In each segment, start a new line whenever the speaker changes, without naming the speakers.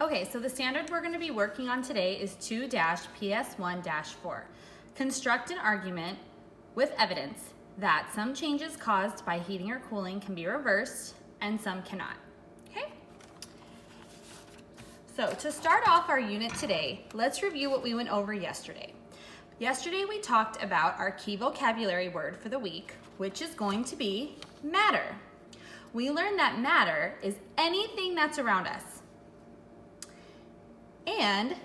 Okay, so the standard we're going to be working on today is 2-PS1-4. Construct an argument with evidence that some changes caused by heating or cooling can be reversed and some cannot. Okay? So to start off our unit today, let's review what we went over yesterday. Yesterday we talked about our key vocabulary word for the week, which is going to be matter. We learned that matter is anything that's around us. And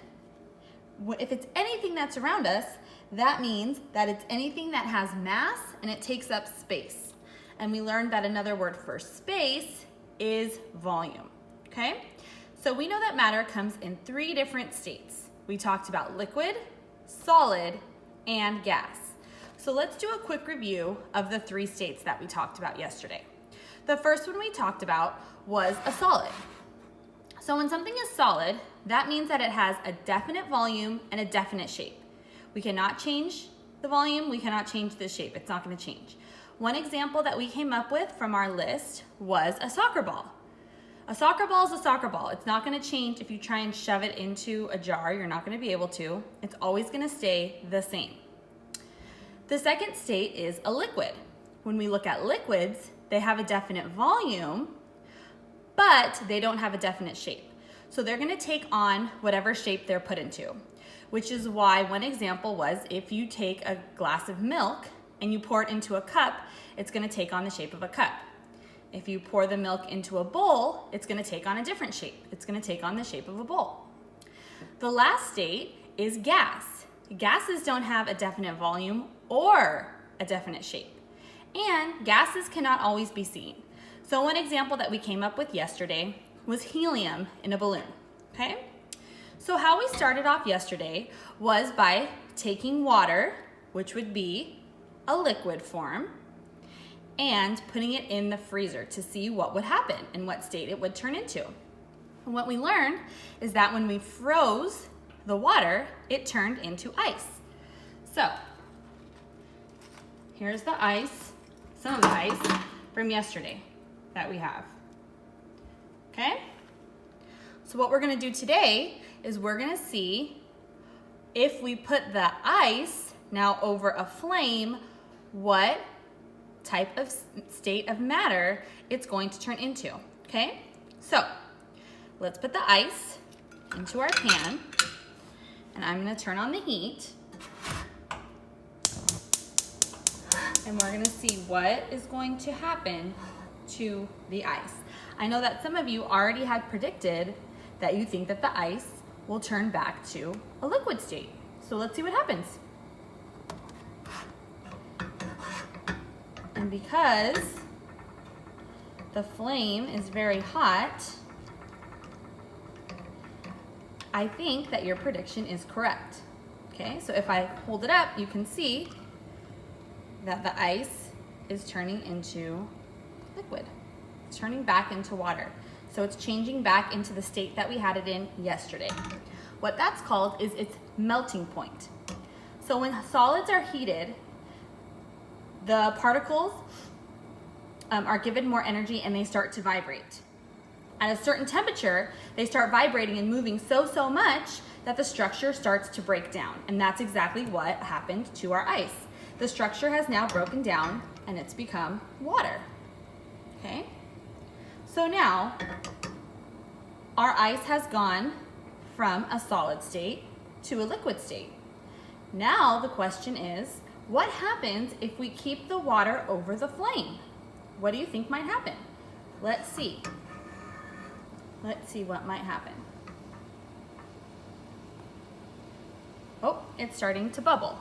if it's anything that's around us, that means that it's anything that has mass and it takes up space. And we learned that another word for space is volume, okay? So we know that matter comes in 3 different states. We talked about liquid, solid, and gas. So let's do a quick review of the 3 states that we talked about yesterday. The first one we talked about was a solid. So when something is solid, that means that it has a definite volume and a definite shape. We cannot change the volume, we cannot change the shape. It's not going to change. One example that we came up with from our list was a soccer ball. A soccer ball is a soccer ball. It's not going to change if you try and shove it into a jar. You're not going to be able to. It's always going to stay the same. The second state is a liquid. When we look at liquids, they have a definite volume, but they don't have a definite shape. So they're going to take on whatever shape they're put into, which is why one example was if you take a glass of milk and you pour it into a cup, it's going to take on the shape of a cup. If you pour the milk into a bowl, it's going to take on a different shape. It's going to take on the shape of a bowl. The last state is gas. Gases don't have a definite volume or a definite shape. And gases cannot always be seen. So one example that we came up with yesterday was helium in a balloon, okay? So how we started off yesterday was by taking water, which would be a liquid form, and putting it in the freezer to see what would happen and what state it would turn into. And what we learned is that when we froze the water, it turned into ice. So here's the ice, some of the ice from yesterday that we have. Okay? So what we're going to do today is we're going to see if we put the ice now over a flame, what type of state of matter it's going to turn into. Okay? So let's put the ice into our pan, and I'm going to turn on the heat, and we're going to see what is going to happen to the ice. I know that some of you already had predicted that you think that the ice will turn back to a liquid state. So let's see what happens. And because the flame is very hot, I think that your prediction is correct. Okay, so if I hold it up, you can see that the ice is turning into liquid. It's turning back into water. So it's changing back into the state that we had it in yesterday. What that's called is its melting point. So when solids are heated, the particles are given more energy and they start to vibrate. At a certain temperature, they start vibrating and moving so much that the structure starts to break down. And that's exactly what happened to our ice. The structure has now broken down and it's become water. Okay? So now, our ice has gone from a solid state to a liquid state. Now the question is, what happens if we keep the water over the flame? What do you think might happen? Let's see. Let's see what might happen. Oh, it's starting to bubble.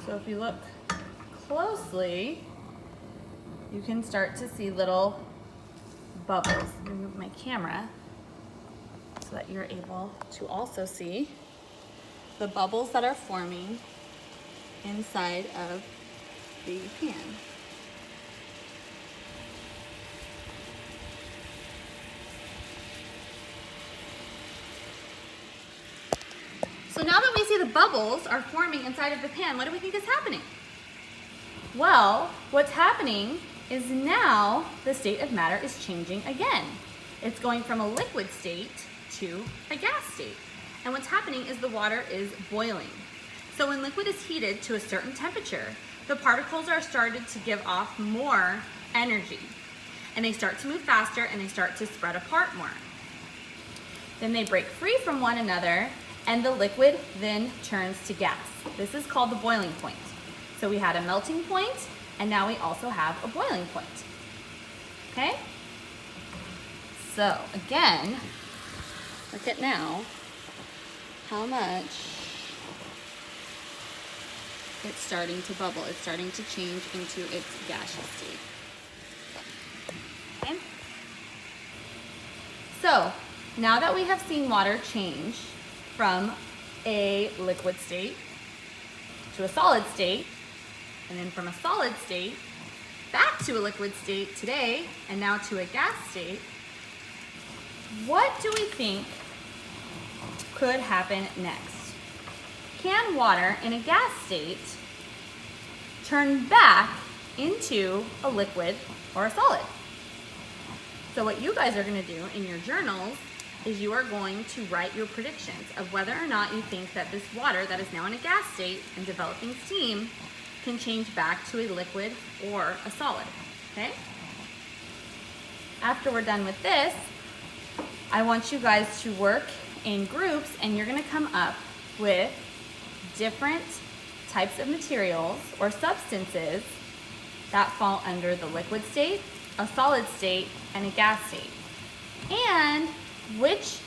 So if you look closely, you can start to see little bubbles. Let me move my camera so that you're able to also see the bubbles that are forming inside of the pan. So now that we see the bubbles are forming inside of the pan, what do we think is happening? Well, what's happening is now the state of matter is changing again. It's going from a liquid state to a gas state. And what's happening is the water is boiling. So when liquid is heated to a certain temperature, the particles are started to give off more energy. And they start to move faster and they start to spread apart more. Then they break free from one another and the liquid then turns to gas. This is called the boiling point. So we had a melting point and now we also have a boiling point. Okay? So again, look at now how much it's starting to bubble. It's starting to change into its gaseous state. Okay? So now that we have seen water change from a liquid state to a solid state, and then from a solid state back to a liquid state today, and now to a gas state, what do we think could happen next? Can water in a gas state turn back into a liquid or a solid? So what you guys are going to do in your journals is you are going to write your predictions of whether or not you think that this water that is now in a gas state and developing steam can change back to a liquid or a solid, okay? After we're done with this, I want you guys to work in groups and you're gonna come up with different types of materials or substances that fall under the liquid state, a solid state, and a gas state. And which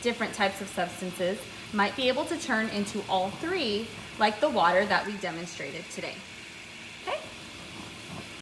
different types of substances might be able to turn into all three, like the water that we demonstrated today.